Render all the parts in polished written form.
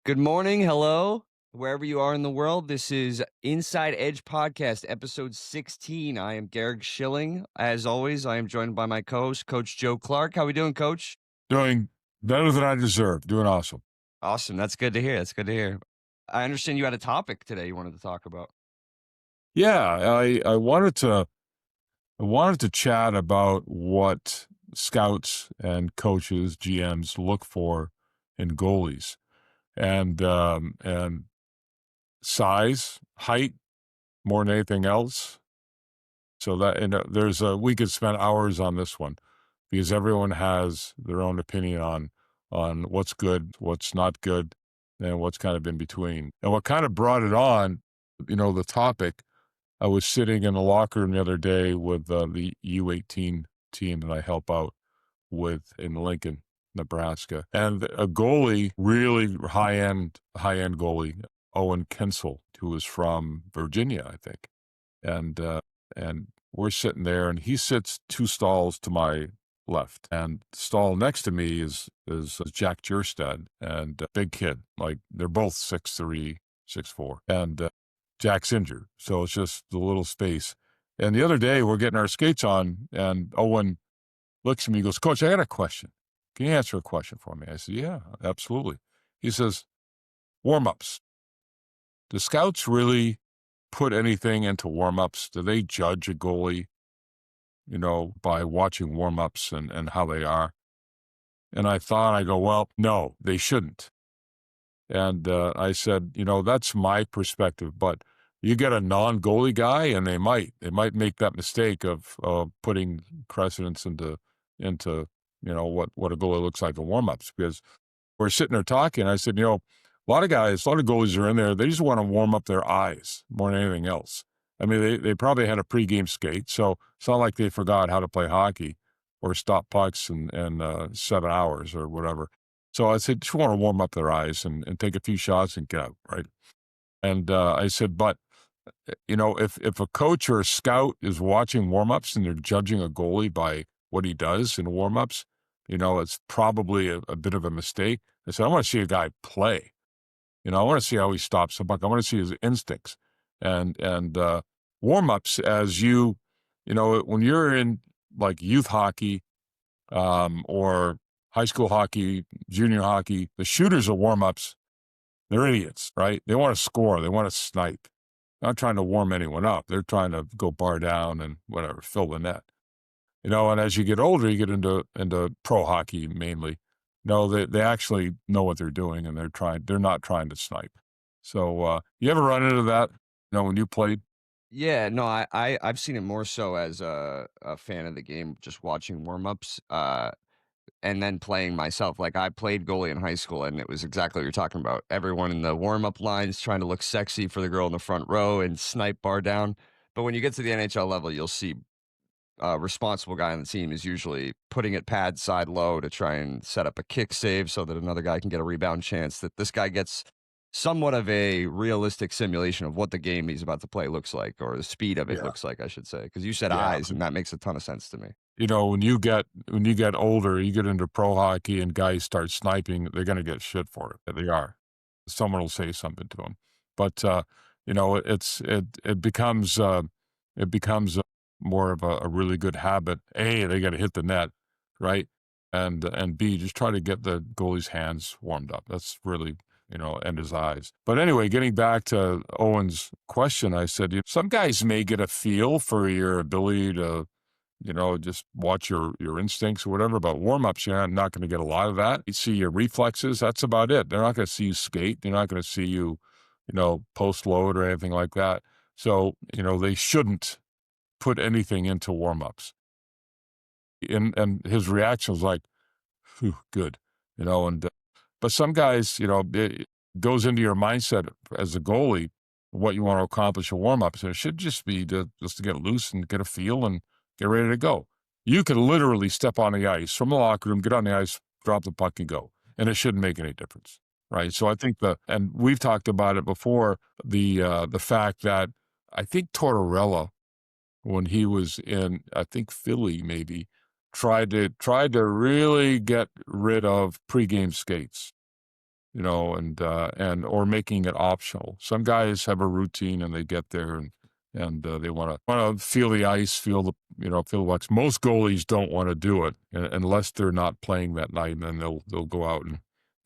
Good morning. Hello. Wherever you are in the world, this is Inside Edge Podcast, episode 16. I am Garrick Schilling. As always, I am joined by my co-host, Coach Joe Clark. How we doing, Coach? Doing better than I deserve. Doing awesome. Awesome. That's good to hear. That's good to hear. I understand you had a topic today you wanted to talk about. Yeah, I wanted to chat about what scouts and coaches, GMs look for in goalies, and size, height, more than anything else. So that we could spend hours on this one because everyone has their own opinion on what's good, what's not good, and what's kind of in between. And what kind of brought it on, the topic. I was sitting in the locker room the other day with the U18 team that I help out with in Lincoln, Nebraska, and a goalie, really high end goalie, Owen Kensel, who was from Virginia, I think, and we're sitting there, and he sits two stalls to my left, and the stall next to me is Jack Jerstad, and a big kid, like they're both 6'3", 6'4", and Jack's injured, so it's just the little space. And the other day, we're getting our skates on, and Owen looks at me and goes, "Coach, I got a question. Can you answer a question for me?" I said, "Yeah, absolutely." He says, "Warm-ups. Do scouts really put anything into warm-ups? Do they judge a goalie, by watching warm-ups and how they are?" And I go, "Well, no, they shouldn't." And I said, that's my perspective, but you get a non-goalie guy, and they might make that mistake of putting precedence into what a goalie looks like in warmups. Because we're sitting there talking, I said, a lot of goalies are in there. They just want to warm up their eyes more than anything else. I mean, they probably had a pregame skate, so it's not like they forgot how to play hockey or stop pucks in 7 hours or whatever. So I said, just want to warm up their eyes and take a few shots and get out, right? And I said, but if a coach or a scout is watching warmups and they're judging a goalie by what he does in warmups, it's probably a bit of a mistake. I said, I want to see a guy play. I want to see how he stops the puck. I want to see his instincts. And warmups, when you're in like youth hockey, or high school hockey, junior hockey, the shooters of warm-ups, they're idiots, right? They want to score. They want to snipe. They're not trying to warm anyone up. They're trying to go bar down and whatever, fill the net. And as you get older, you get into pro hockey mainly. No, they actually know what they're doing, and they're not trying to snipe. So you ever run into that, when you played? Yeah, no, I've seen it more so as a fan of the game, just watching warm-ups. And then playing myself. Like, I played goalie in high school, and it was exactly what you're talking about. Everyone in the warm-up lines trying to look sexy for the girl in the front row and snipe bar down. But when you get to the NHL level, you'll see a responsible guy on the team is usually putting it pad side low to try and set up a kick save so that another guy can get a rebound chance, that this guy gets somewhat of a realistic simulation of what the game he's about to play looks like, or the speed of it Yeah. looks like, I should say. Because you said Yeah. eyes, and that makes a ton of sense to me. When you get older, you get into pro hockey and guys start sniping, they're going to get shit for it. They are. Someone will say something to them, but it becomes more of a really good habit. A, they got to hit the net, right, and B, just try to get the goalie's hands warmed up. That's really, and his eyes. But anyway, getting back to Owen's question, I said some guys may get a feel for your ability to just watch your instincts or whatever. But warm-ups, you're not going to get a lot of that. You see your reflexes, that's about it. They're not going to see you skate. They're not going to see you, post load or anything like that. So, they shouldn't put anything into warm-ups. And his reaction was like, "Phew, good," but some guys, it goes into your mindset as a goalie, what you want to accomplish in warm-ups. And it should just be just to get loose and get a feel and get ready to go. You can literally step on the ice from the locker room, get on the ice, drop the puck and go. And it shouldn't make any difference. Right. So I think and we've talked about it before, the fact that I think Tortorella, when he was in, I think Philly maybe, tried to really get rid of pregame skates. and or making it optional. Some guys have a routine and they get there and they want to feel the ice, feel the wax. Most goalies don't want to do it unless they're not playing that night, and then they'll go out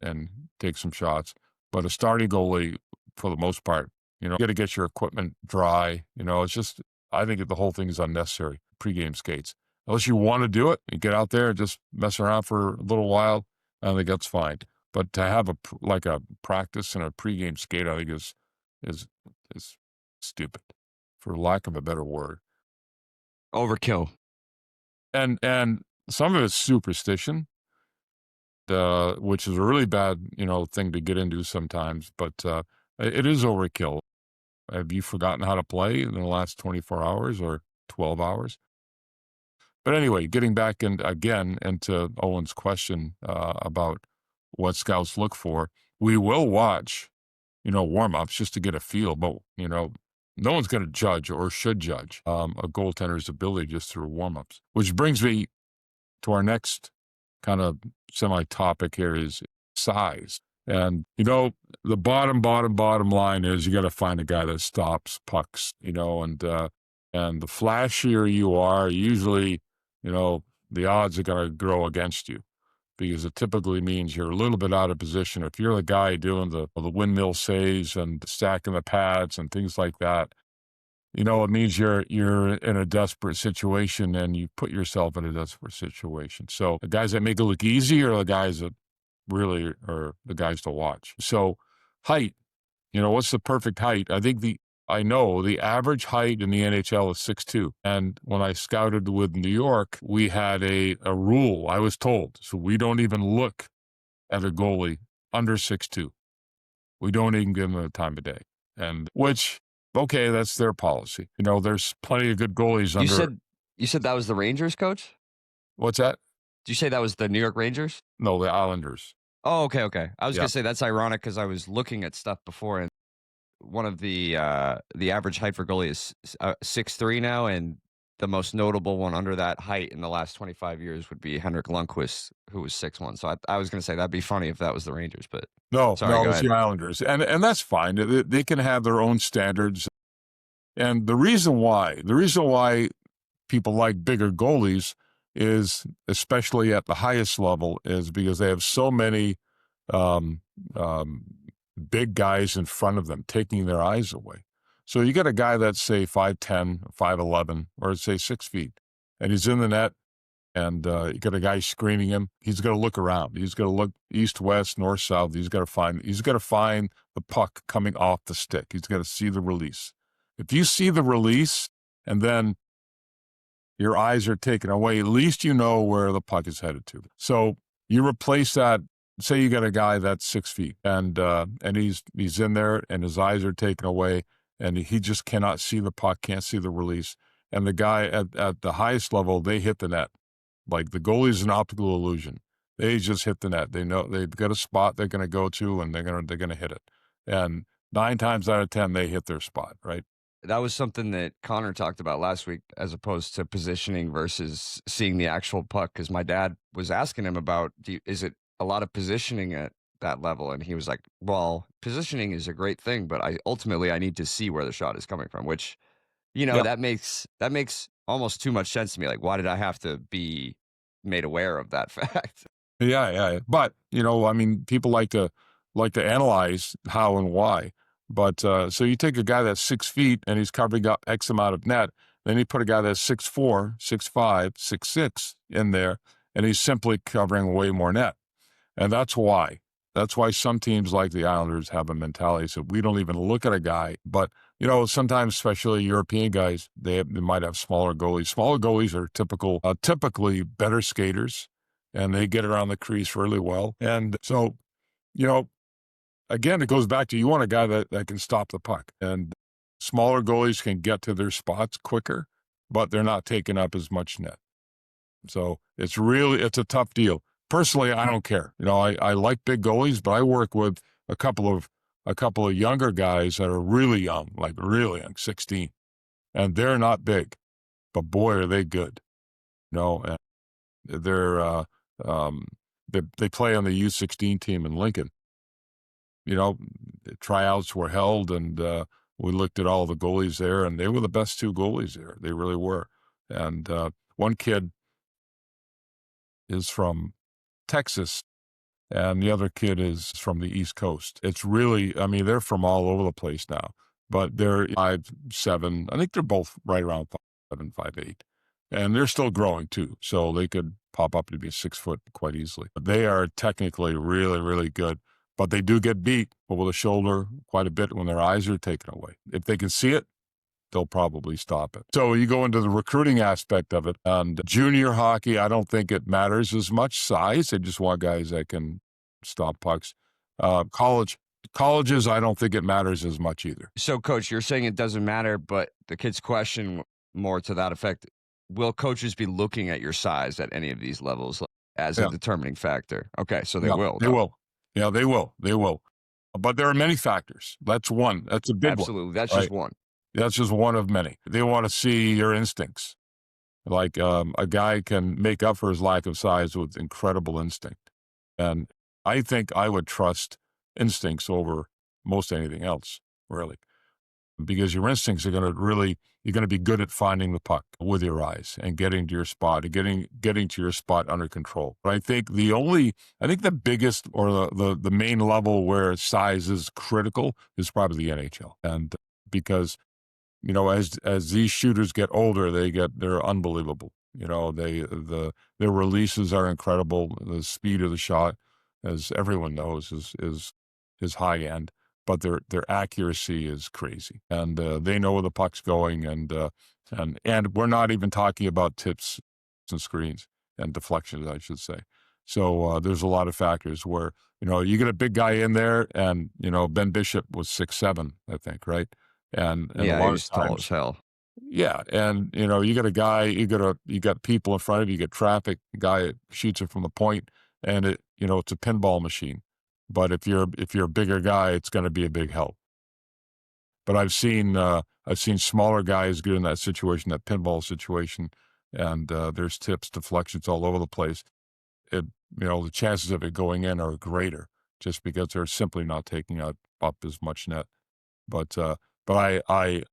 and take some shots. But a starting goalie, for the most part, you got to get your equipment dry. It's just I think the whole thing is unnecessary. Pregame skates, unless you want to do it, you get out there and just mess around for a little while. I think that's fine. But to have like a practice and a pregame skate, I think is is stupid, for lack of a better word. Overkill. And some of it's superstition, which is a really bad thing to get into sometimes. But it is overkill. Have you forgotten how to play in the last 24 hours or 12 hours? But anyway, getting back again into Owen's question about what scouts look for, we will watch, warm-ups just to get a feel, but, no one's going to judge or should judge a goaltender's ability just through warm-ups, which brings me to our next kind of semi-topic here is size. And, the bottom line is you got to find a guy that stops pucks, and the flashier you are, usually, the odds are going to grow against you because it typically means you're a little bit out of position. If you're the guy doing the windmill saves and stacking the pads and things like that, it means you're in a desperate situation and you put yourself in a desperate situation. So the guys that make it look easy are the guys that really are the guys to watch. So height, what's the perfect height? I know the average height in the NHL is 6'2". And when I scouted with New York, we had a rule, I was told. So we don't even look at a goalie under 6'2". We don't even give them the time of day. And which, okay, that's their policy. There's plenty of good goalies You under. said you said that was the Rangers, coach? What's that? Did you say that was the New York Rangers? No, the Islanders. Oh, okay, okay. I was Yeah. gonna say that's ironic because I was looking at stuff before, and one of the average height for goalie is 6'3" now, and the most notable one under that height in the last 25 years would be Henrik Lundqvist, who was 6'1". So I was gonna say that'd be funny if that was the Rangers, but No, sorry, no, go it's ahead. the Islanders. And that's fine. They can have their own standards. And the reason why people like bigger goalies is, especially at the highest level, is because they have so many um, um, big guys in front of them taking their eyes away. So you get a guy that's, say, 5'10", 5'11", or say 6 feet, and he's in the net, and you got a guy screening him. He's got to look around. He's got to look east, west, north, south. He's got to find the puck coming off the stick. He's got to see the release. If you see the release and then your eyes are taken away, at least you know where the puck is headed to. So you replace that. Say you got a guy that's 6 feet and he's in there and his eyes are taken away and he just cannot see the puck, can't see the release. And the guy at the highest level, they hit the net. Like the goalie's an optical illusion. They just hit the net. They know they've got a spot they're going to go to and they're going to hit it. And 9 times out of 10, they hit their spot, right? That was something that Connor talked about last week, as opposed to positioning versus seeing the actual puck. Because my dad was asking him about, is it a lot of positioning at that level? And he was like, "Well, positioning is a great thing, but ultimately I need to see where the shot is coming from." Which, Yeah. that makes almost too much sense to me. Like, why did I have to be made aware of that fact? Yeah, yeah, yeah. But, I mean, people like to analyze how and why. But so you take a guy that's 6 feet and he's covering up X amount of net, then you put a guy that's 6'4", 6'5", 6'6" in there, and he's simply covering way more net. And that's why. That's why some teams like the Islanders have a mentality so we don't even look at a guy. But sometimes, especially European guys, they might have smaller goalies. Smaller goalies are typically better skaters, and they get around the crease really well. And so, you know, again, it goes back to you want a guy that can stop the puck. And smaller goalies can get to their spots quicker, but they're not taking up as much net. So it's a tough deal. Personally, I don't care. I like big goalies, but I work with a couple of younger guys that are really young, like really young, 16, and they're not big, but boy, are they good. And they're they play on the U16 team in Lincoln, you know, tryouts were held, and we looked at all the goalies there, and they were the best 2 goalies there. They really were. And one kid is from Texas, and the other kid is from the East Coast. It's really, I mean, they're from all over the place now, but they're 5'7". I think they're both right around 5'7", 5'8", and they're still growing too. So they could pop up to be 6 foot quite easily. They are technically really, really good, but they do get beat over the shoulder quite a bit when their eyes are taken away. If they can see it, they'll probably stop it. So you go into the recruiting aspect of it, and junior hockey, I don't think it matters as much size. They just want guys that can stop pucks. Colleges, I don't think it matters as much either. So, coach, you're saying it doesn't matter, but the kid's question more to that effect: will coaches be looking at your size at any of these levels as a Yeah, determining factor? Okay, so they yeah, will, they though. will. Yeah, they will. They will. But there are many factors. That's one. That's a big one, Absolutely, that's just right? one. That's just one of many. They want to see your instincts. Like, a guy can make up for his lack of size with incredible instinct. And I think I would trust instincts over most anything else, really, because your instincts are going to really, you're going to be good at finding the puck with your eyes and getting to your spot and getting to your spot under control. But I think the biggest or the main level where size is critical is probably the NHL. And because as these shooters get older, they're unbelievable. Their releases are incredible. The speed of the shot, as everyone knows, is high end, but their accuracy is crazy, and they know where the puck's going, and we're not even talking about tips and screens and deflections, I should say. So there's a lot of factors where you get a big guy in there, and Ben Bishop was 6'7", I think, right? And a Yeah, he lot of was tall as times, hell. yeah, and you got a guy, you got people in front of you, you get traffic, the guy shoots it from the point, and it's a pinball machine. But if you're a bigger guy, it's going to be a big help. But I've seen smaller guys get in that situation, that pinball situation, and there's tips, deflections all over the place. It the chances of it going in are greater just because they're simply not taking up as much net. But I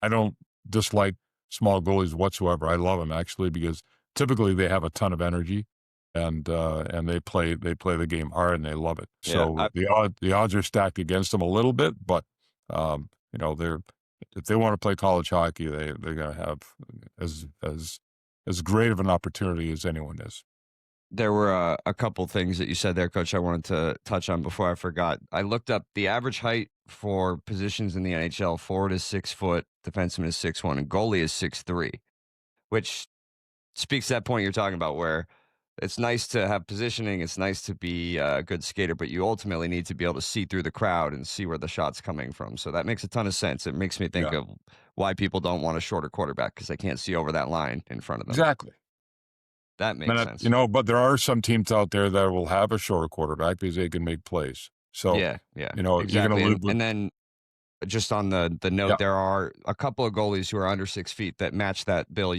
don't dislike small goalies whatsoever. I love them actually because typically they have a ton of energy, and they play the game hard and they love it. Yeah, So the odds are stacked against them a little bit, but they're if they want to play college hockey, they're gonna have as great of an opportunity as anyone is. there were a couple things that you said there, coach, I wanted to touch on before I forgot. I looked up the average height for positions in the NHL. Forward is 6 foot, defenseman is 6'1", and goalie is 6'3", which speaks to that point you're talking about where it's nice to have positioning. It's nice to be a good skater, but you ultimately need to be able to see through the crowd and see where the shot's coming from. So that makes a ton of sense. It makes me think Yeah, of why people don't want a shorter quarterback because they can't see over that line in front of them. exactly. That makes sense. But there are some teams out there that will have a shorter quarterback because they can make plays. So, Yeah, yeah, you're going to exactly. live And with, then just on the note, yeah, there are a couple of goalies who are under 6 feet that match that bill.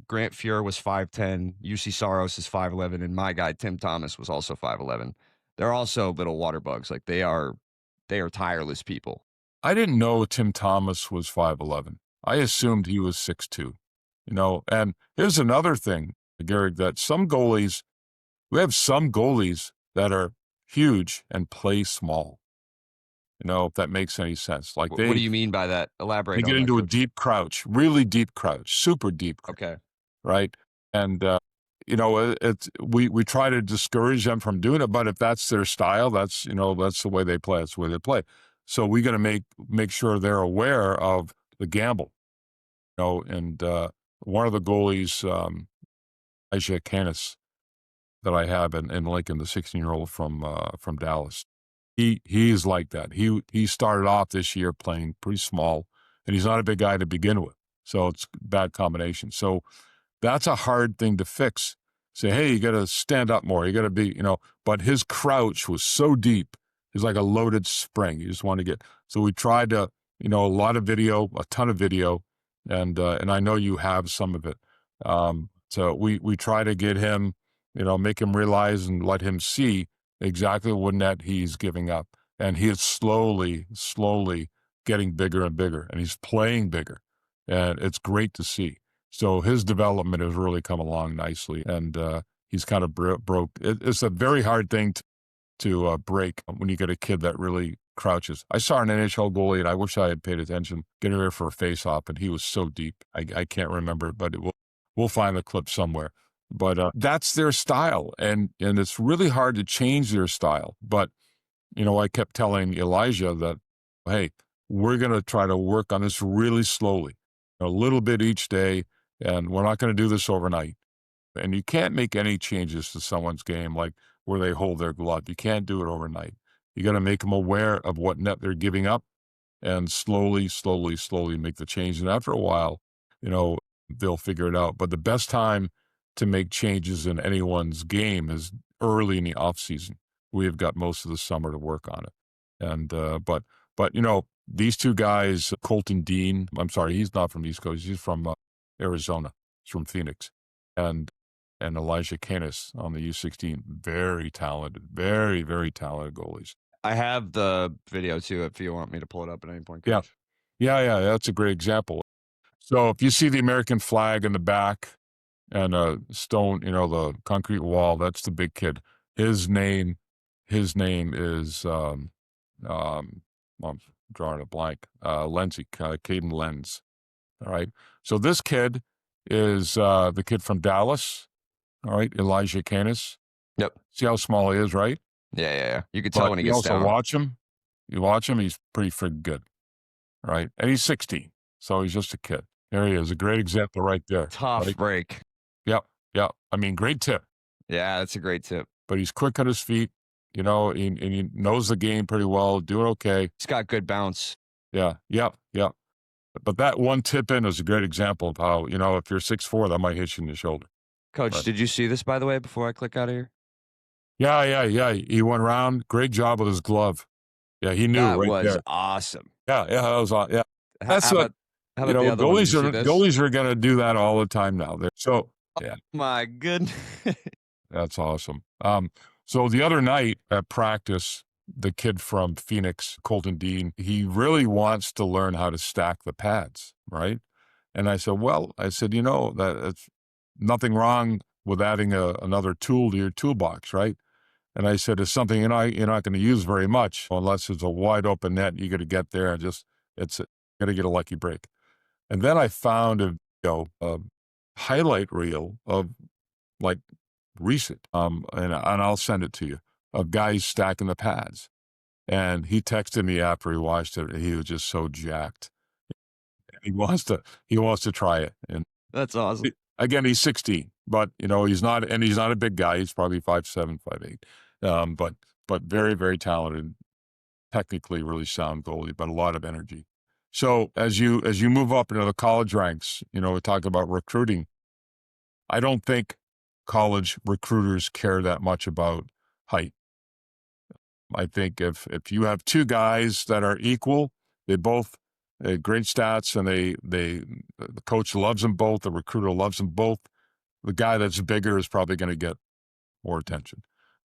Grant Fuhr was 5'10", UC Saros is 5'11", and my guy Tim Thomas was also 5'11". They're also little water bugs. Like they are tireless people. I didn't know Tim Thomas was 5'11". I assumed he was 6'2", and here's another thing, Gary, that we have some goalies that are huge and play small, if that makes any sense. Like What do they, you mean by that? they Elaborate get on that, into a coach. deep crouch, really deep crouch, super deep crouch, Okay. right? And we try to discourage them from doing it, but if that's their style, that's the way they play. That's the way they play. So we got to make sure they're aware of the gamble. And one of the goalies, Isaiah Canis, that I have in Lincoln, the 16-year-old from Dallas. He's like that. He started off this year playing pretty small, and he's not a big guy to begin with, so it's a bad combination. So that's a hard thing to fix. Say, hey, you got to stand up more. You got to be. But his crouch was so deep. He's like a loaded spring. You just want to get. So we tried a lot of video, a ton of video, and I know you have some of it. So we try to get him, make him realize and let him see exactly what net he's giving up. and he is slowly, slowly getting bigger and bigger, and he's playing bigger, and it's great to see. So his development has really come along nicely, and he's kind of broke. It's a very hard thing to break when you get a kid that really crouches. I saw an NHL goalie, and I wish I had paid attention, getting ready for a face-off, and he was so deep. I can't remember, but we'll find the clip somewhere. But that's their style, and it's really hard to change their style. But I kept telling Elijah that, hey, we're going to try to work on this really slowly, a little bit each day, and we're not going to do this overnight. And you can't make any changes to someone's game like where they hold their glove. You can't do it overnight. You got to make them aware of what net they're giving up and slowly, slowly, slowly make the change. And after a while, you know, they'll figure it out. But the best time to make changes in anyone's game is early in the off season. We have got most of the summer to work on it. And but these two guys, Colton Dean. I'm sorry, he's not from the East Coast. He's from Arizona. He's from Phoenix, and Elijah Canis on the U16. Very talented, very, very talented goalies. I have the video too if you want me to pull it up at any point, Yeah. coach. Yeah. That's a great example. So if you see the American flag in the back and a stone, the concrete wall, that's the big kid. His name is, I'm drawing a blank, Lenzy, Caden Lenz. All right. So this kid is the kid from Dallas. All right. Elijah Canis. Yep. See how small he is, right? Yeah. You could tell But when he you gets also down. watch him. You watch him, he's pretty freaking good. Right. And he's 16. So he's just a kid. There he is. A great example right there. Tough Right? break. Yep. I mean, great tip. Yeah, that's a great tip. But he's quick on his feet, and he knows the game pretty well, doing okay. He's got good bounce. Yeah. But that one tip in is a great example of how, if you're 6'4", that might hit you in the shoulder. Coach, Right. did you see this, by the way, before I click out of here? Yeah. He went around. Great job with his glove. Yeah, he knew That right was there. awesome. Yeah, that was yeah. That's How what about the other one? Did you see this? goalies are going to do that all the time now. So yeah, My goodness. that's awesome. So the other night at practice, the kid from Phoenix, Colton Dean, he really wants to learn how to stack the pads, right? And I said, that's nothing wrong with adding another tool to your toolbox, right? And I said, it's something you're not going to use very much unless it's a wide open net. You got to get there and got to get a lucky break. And then I found a highlight reel of like recent, and I'll send it to you, of guys stacking the pads. And he texted me after he watched it, and he was just so jacked. He wants to try it. And That's awesome. again, he's 16, but he's not a big guy. He's probably 5'7", 5'8", but very, very talented, technically really sound goalie, but a lot of energy. So as you move up into the college ranks, we're talking about recruiting. I don't think college recruiters care that much about height. I think if you have two guys that are equal, they both great stats, and the coach loves them both, the recruiter loves them both. The guy that's bigger is probably going to get more attention.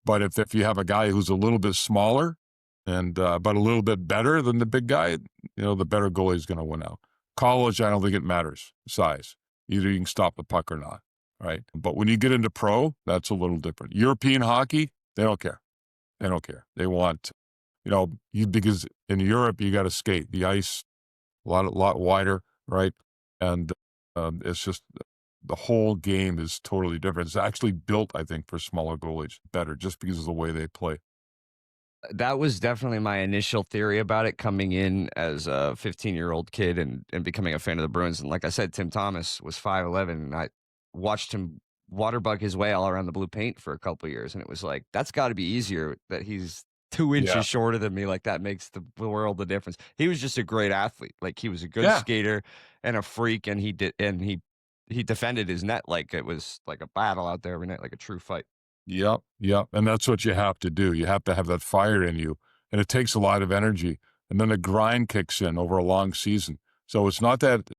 But if you have a guy who's a little bit smaller and but a little bit better than the big guy, the better goalie is going to win out. College, I don't think it matters size. Either you can stop the puck or not, right? But when you get into pro, that's a little different. European hockey, they don't care. They don't care. They want, because in Europe you got to skate. The ice a lot wider, right? And it's just the whole game is totally different. It's actually built, I think, for smaller goalies better, just because of the way they play. That was definitely my initial theory about it coming in as a 15-year-old kid and becoming a fan of the Bruins. And like I said, Tim Thomas was 5'11", and I watched him waterbug his way all around the blue paint for a couple of years. And it was like, that's got to be easier that he's 2 inches Yeah. shorter than me. Like, that makes the world of difference. He was just a great athlete. Like, he was a good Yeah. skater and a freak, and he defended his net like it was like a battle out there every night, like a true fight. Yep. And that's what you have to do. You have to have that fire in you, and it takes a lot of energy. And then the grind kicks in over a long season. So it's not that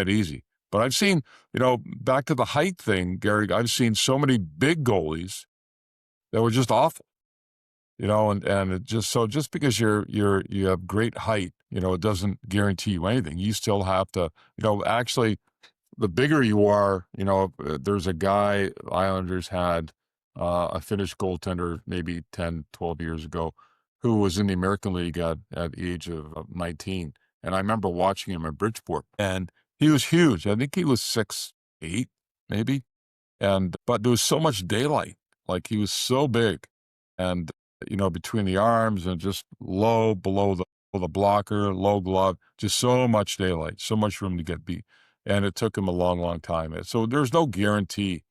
easy. But I've seen, back to the height thing, Gary, I've seen so many big goalies that were just awful. and it just so just because you have great height, it doesn't guarantee you anything. You still have to, actually the bigger you are, there's a guy Islanders had, a Finnish goaltender maybe 10, 12 years ago who was in the American League at the age of 19. And I remember watching him in Bridgeport, and he was huge. I think he was 6'8", maybe. But there was so much daylight. Like he was so big and, between the arms and just low below the blocker, low glove, just so much daylight, so much room to get beat. And it took him a long, long time. And so there's no guarantee.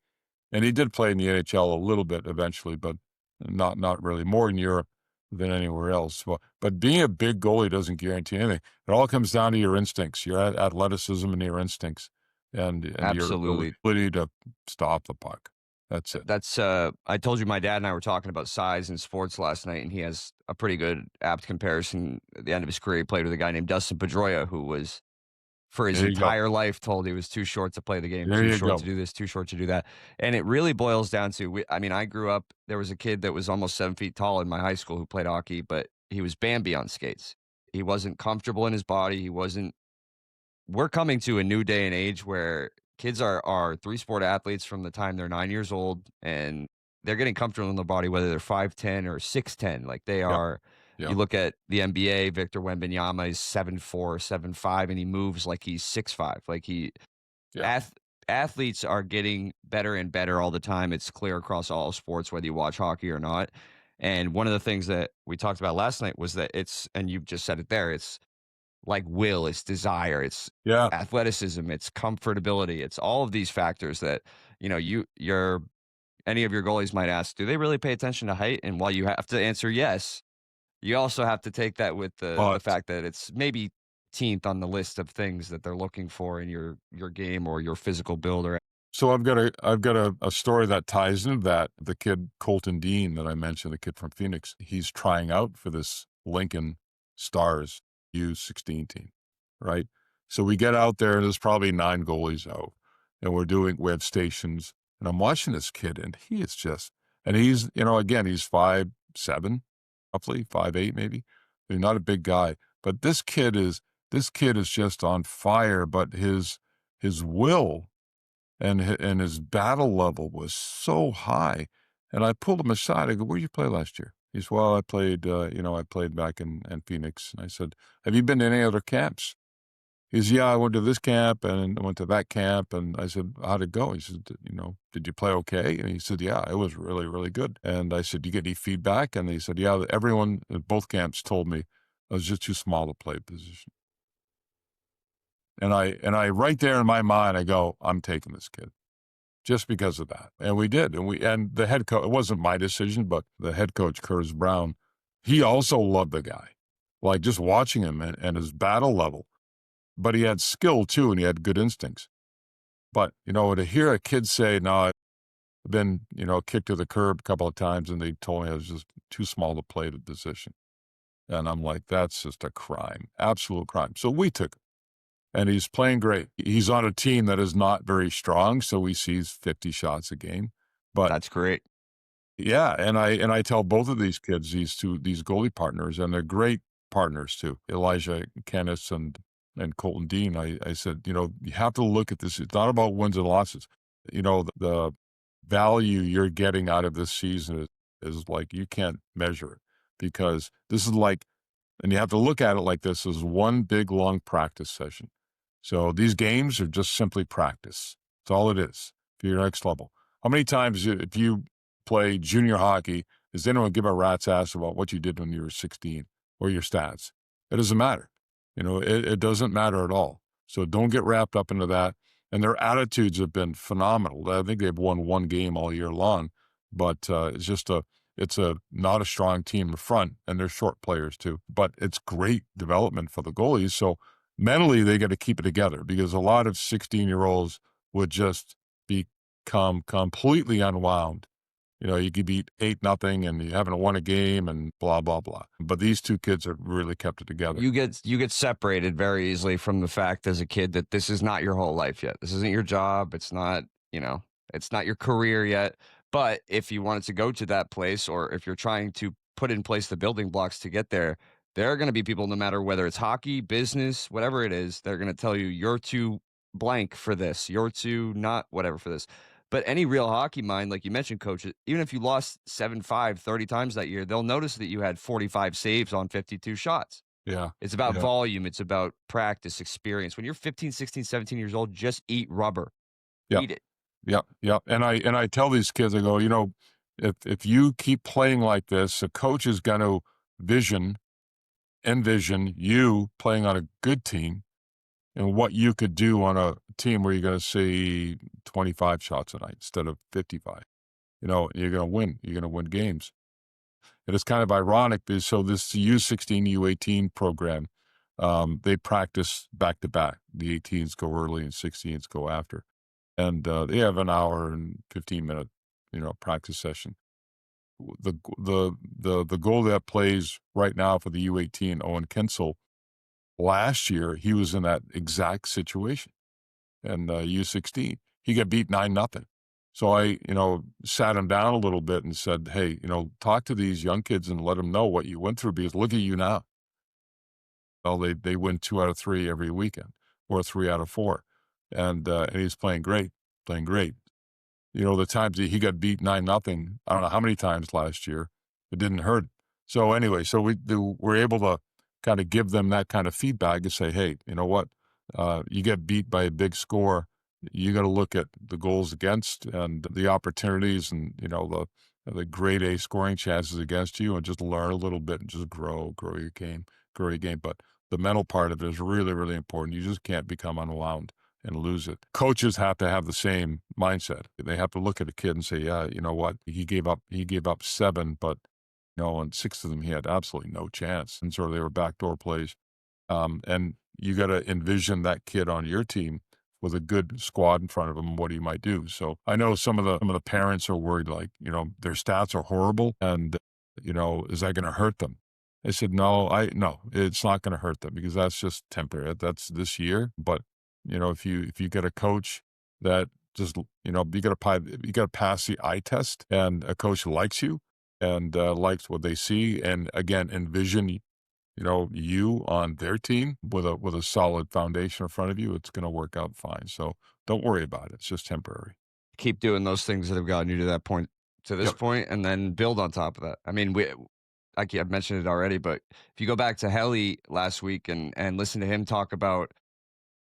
And he did play in the NHL a little bit eventually, but not really more in Europe than anywhere else. But being a big goalie doesn't guarantee anything. It all comes down to your instincts, your athleticism and your instincts and your Absolutely. ability to stop the puck. That's it. That's I told you my dad and I were talking about size in sports last night, and he has a pretty good apt comparison. At the end of his career, he played with a guy named Dustin Pedroia, who was for his There you go. entire life told he was too short to play the game, There too you short to go. do this, too short to do that. And it really boils down to I mean, I grew up, there was a kid that was almost 7 feet tall in my high school who played hockey, but he was Bambi on skates. He wasn't comfortable in his body. He wasn't We're coming to a new day and age where kids are three-sport athletes from the time they're 9 years old, and they're getting comfortable in their body, whether they're 5'10" or 6'10", like, they Yep. are. You Yep. look at the NBA, Victor Wembanyama is 7'4", 7'5", and he moves like he's 6'5", like, Yeah. ath athletes are getting better and better all the time, it's clear across all sports, whether you watch hockey or not, and one of the things that we talked about last night was that and you've just said it there, it's like will, it's desire, it's Yeah. athleticism, it's comfortability, it's all of these factors that, your any of your goalies might ask, do they really pay attention to height? And while you have to answer yes, you also have to take that with the But fact that it's maybe 10th on the list of things that they're looking for in your game or your physical build or so I've got a story that ties into that. The kid Colton Dean that I mentioned, the kid from Phoenix, he's trying out for this Lincoln Stars U16 team, right? So we get out there, and there's probably 9 goalies out, and we have stations, and I'm watching this kid, and he is just, and he's, again, he's 5'7", roughly 5'8", maybe. He's not a big guy, but this kid is just on fire. But his will and his battle level was so high. And I pulled him aside. I go, "Where'd you play last year?" He said, "Well, I played back in Phoenix." And I said, "Have you been to any other camps?" He says, "Yeah, I went to this camp and I went to that camp." And I said, "How'd it go?" He said, "Did you play okay?" And he said, "Yeah, it was really, really good." And I said, "Do you get any feedback?" And he said, "Yeah, everyone at both camps told me I was just too small to play the position." And I right there in my mind, I go, "I'm taking this kid." Just because of that. And we did. And the head coach, it wasn't my decision, but the head coach, Curtis Brown, he also loved the guy. Like just watching him and his battle level. But he had skill too, and he had good instincts. But, to hear a kid say, "No, I've been, kicked to the curb a couple of times, and they told me I was just too small to play the position." And I'm like, that's just a crime, absolute crime. So we took him, and he's playing great. He's on a team that is not very strong, so he sees 50 shots a game. But That's great. yeah, and I tell both of these kids, these goalie partners, and they're great partners too, Elijah Kennis and Colton Dean. I said, you have to look at this. It's not about wins and losses. The value you're getting out of this season is like you can't measure it because this is like, and you have to look at it like this as one big long practice session. So these games are just simply practice. That's all it is for your next level. How many times, if you play junior hockey, does anyone give a rat's ass about what you did when you were 16 or your stats? It doesn't matter. It doesn't matter at all. So don't get wrapped up into that. And their attitudes have been phenomenal. I think they've won one game all year long, but it's not a strong team in front, and they're short players too. But it's great development for the goalies. So mentally, they got to keep it together because a lot of 16-year-olds would just become completely unwound. You could beat 8-0 and you haven't won a game and blah, blah, blah. But these 2 kids have really kept it together. You get separated very easily from the fact as a kid that this is not your whole life yet. This isn't your job. It's not your career yet. But if you wanted to go to that place or if you're trying to put in place the building blocks to get there, there are going to be people, no matter whether it's hockey, business, whatever it is, they're going to tell you you're too blank for this. You're too not whatever for this. But any real hockey mind, like you mentioned, coach, even if you lost 7-5 30 times that year, they'll notice that you had 45 saves on 52 shots. Yeah. It's about Yeah. volume. It's about practice, experience. When you're 15, 16, 17 years old, just eat rubber. Yep. Eat it. Yep. Yep. And I tell these kids, I go, if you keep playing like this, a coach is going to vision envision you playing on a good team and what you could do on a team where you're going to see 25 shots a night instead of 55. You're going to win. You're going to win games. And it's kind of ironic because so this U16, U18 program, they practice back to back. The 18s go early and 16s go after. And they have an hour and 15-minute, practice session. The goal that plays right now for the U18, Owen Kinsel, last year he was in that exact situation. And U16, he got beat 9-0. So I, sat him down a little bit and said, hey, talk to these young kids and let them know what you went through because look at you now. Well, they win 2 out of 3 every weekend or 3 out of 4. And he's playing great, playing great. The times that he got beat 9-0, I don't know how many times last year, it didn't hurt. So anyway, so we're able to kind of give them that kind of feedback and say, hey, you know what? You get beat by a big score. You got to look at the goals against and the opportunities and, the grade A scoring chances against you and just learn a little bit and just grow your game, grow your game. But the mental part of it is really, really important. You just can't become unwound and lose it. Coaches have to have the same mindset. They have to look at a kid and say, yeah, you know what? He gave up 7, but and 6 of them he had absolutely no chance. And so they were backdoor plays. And you got to envision that kid on your team with a good squad in front of him, what he might do. So I know some of the parents are worried, like, their stats are horrible and, is that going to hurt them? I said, no, it's not going to hurt them because that's just temporary. That's this year. But, if you get a coach that just, you got to pass the eye test and a coach likes you and likes what they see. And again, envision you on their team with a solid foundation in front of you, it's going to work out fine. So don't worry about it. It's just temporary. Keep doing those things that have gotten you to that point, to this Yep. point, and then build on top of that. I mean, I've mentioned it already, but if you go back to Helly last week and listen to him talk about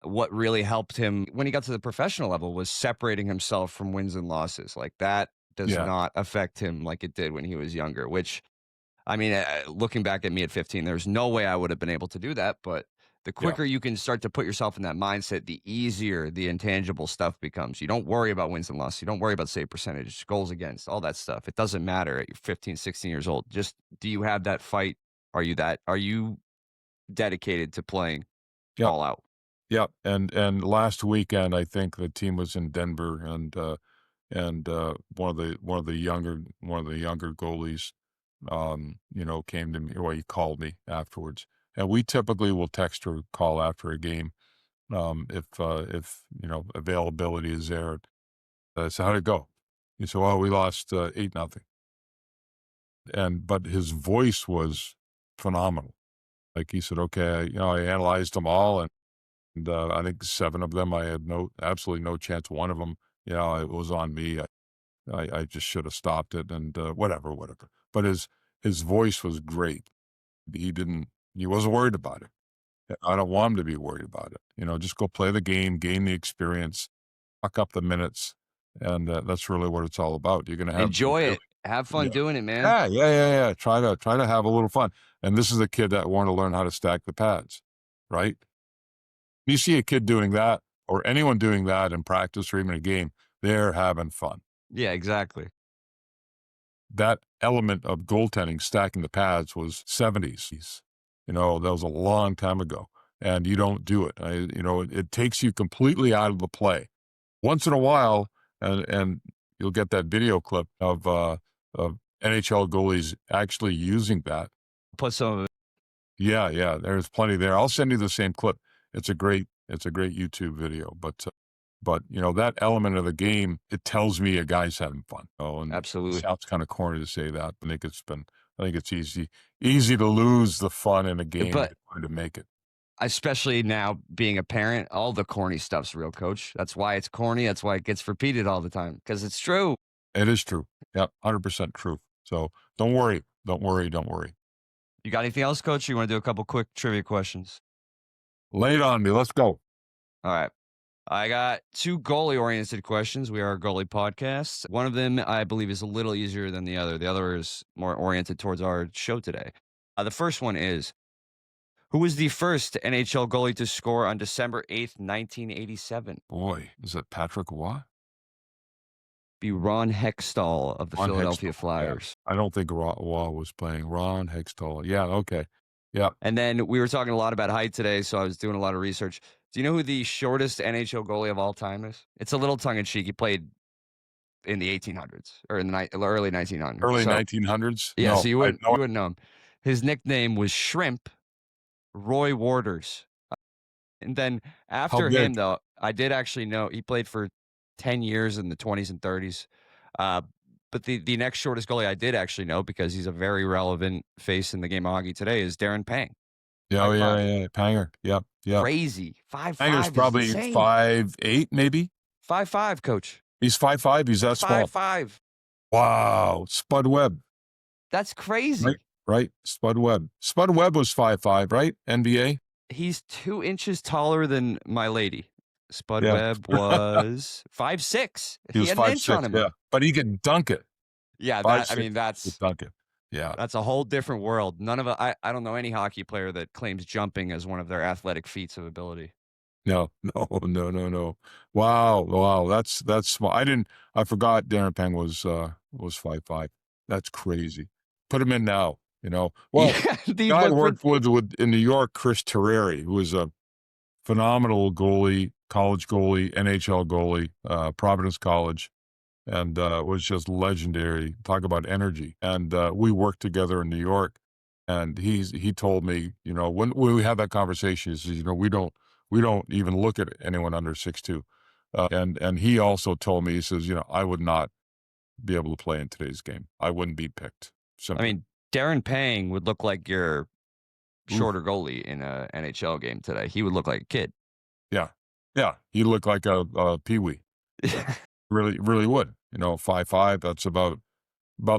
what really helped him when he got to the professional level was separating himself from wins and losses. Like that does Yeah. not affect him like it did when he was younger, which I mean, looking back at me at 15, there's no way I would have been able to do that. But the Yeah. quicker you can start to put yourself in that mindset, the easier the intangible stuff becomes. You don't worry about wins and losses. You don't worry about save percentage, goals against, all that stuff. It doesn't matter at your 15, 16 years old. Just do you have that fight? Are you dedicated to playing Yep. all out? Yep. And last weekend, I think the team was in Denver, and one of the younger goalies, came to me. Well, he called me afterwards, and we typically will text or call after a game, if availability is there. I said, how'd it go? He said, well, we lost 8-0. But his voice was phenomenal. Like he said, okay, I analyzed them all, and I think 7 of them I had absolutely no chance. One of them, it was on me. I just should have stopped it, and whatever. But his voice was great. He wasn't worried about it. I don't want him to be worried about it. Just go play the game, gain the experience, fuck up the minutes, and that's really what it's all about. You're gonna have some Enjoy really, it. Have fun yeah, doing it, man. yeah. Try to have a little fun. And this is a kid that wanted to learn how to stack the pads, right? You see a kid doing that or anyone doing that in practice or even a game, they're having fun. Yeah, exactly. That element of goaltending, stacking the pads, was 70s. That was a long time ago, and you don't do it. It takes you completely out of the play. Once in a while, and you'll get that video clip of NHL goalies actually using that. Put some of it. Yeah, there's plenty there. I'll send you the same clip. It's a great YouTube video, but that element of the game, it tells me a guy's having fun. Oh, and it Absolutely. sounds kind of corny to say that, but I think it's been I think it's easy to lose the fun in a game But than trying to make it. especially now being a parent, all the corny stuff's real, coach. That's why it's corny. That's why it gets repeated all the time because it's true. It is true. Yep, 100% true. So don't worry, don't worry, don't worry. You got anything else, coach? Or you want to do a couple quick trivia questions? Lay it on me. Let's go. All right. I got two goalie oriented questions. We are a goalie podcast. One of them, I believe, is a little easier than the other. The other is more oriented towards our show today. The first one is, who was the first NHL goalie to score on December 8th, 1987? Boy, is it Patrick Waugh? Be Ron Hextall of the Ron Philadelphia Hextall. Yeah. Flyers. I don't think Waugh was playing. Ron Hextall. Yeah, okay. Yeah. And then we were talking a lot about height today, so I was doing a lot of research. Do you know who the shortest NHL goalie of all time is? It's a little tongue in cheek. He played in the 1800s or in the early 1900s. Early So 1900s? yeah, No, so you I had wouldn't no. you wouldn't know him. His nickname was Shrimp, Roy Waters. And then How after big? him, though, I did actually know he played for 10 years in the 20s and 30s. Uh, but the next shortest goalie I did actually know because he's a very relevant face in the game of hockey today is Darren Pang, Yeah, oh, five yeah, five. yeah, Panger. Yep, yep. Crazy. Five Panger's five is probably insane. 5'8", maybe? 5'5", coach. He's 5'5", he's that Five small. five. Wow, Spud Webb, That's right? crazy. Right, Spud Webb. Spud Webb was 5'5", right? NBA? He's 2 inches taller than my lady. Spud Yeah. Webb was 5'6". He He was had an inch on 5'6", him. yeah, but he could dunk it. Yeah, that I 5'6", mean, could that's dunk it. Yeah. that's a whole different world. None of I don't know any hockey player that claims jumping as one of their athletic feats of ability. No, no, no, no. Wow, wow, that's small. I forgot Darren Pang was 5'5". That's crazy. Put him in now, you know? Well, Yeah, the guy I but worked with in New York, Chris Terreri, who was a phenomenal goalie, college goalie, NHL goalie, Providence College, and was just legendary. Talk about energy. And we worked together in New York, and he told me, you know, when we had that conversation, he says, you know, we don't even look at anyone under 6'2". And he also told me, he says, you know, I would not be able to play in today's game. I wouldn't be picked. I Simply. mean, Darren Pang would look like your Oof. shorter goalie in a NHL game today. He would look like a kid. Yeah. Yeah. He looked like a peewee. Really, really would. You know, 5'5", that's about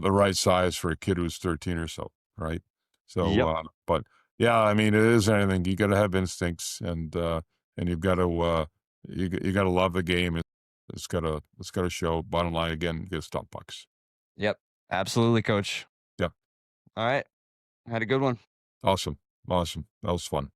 the right size for a kid who's 13 or so, right? So, Yep. but yeah, I mean, it is anything. You got to have instincts, and you've got to you got to love the game. It's got to show. Bottom line again, get stop pucks. Yep. Absolutely, coach. Yeah, All right. Had a good one. awesome, awesome. That was fun.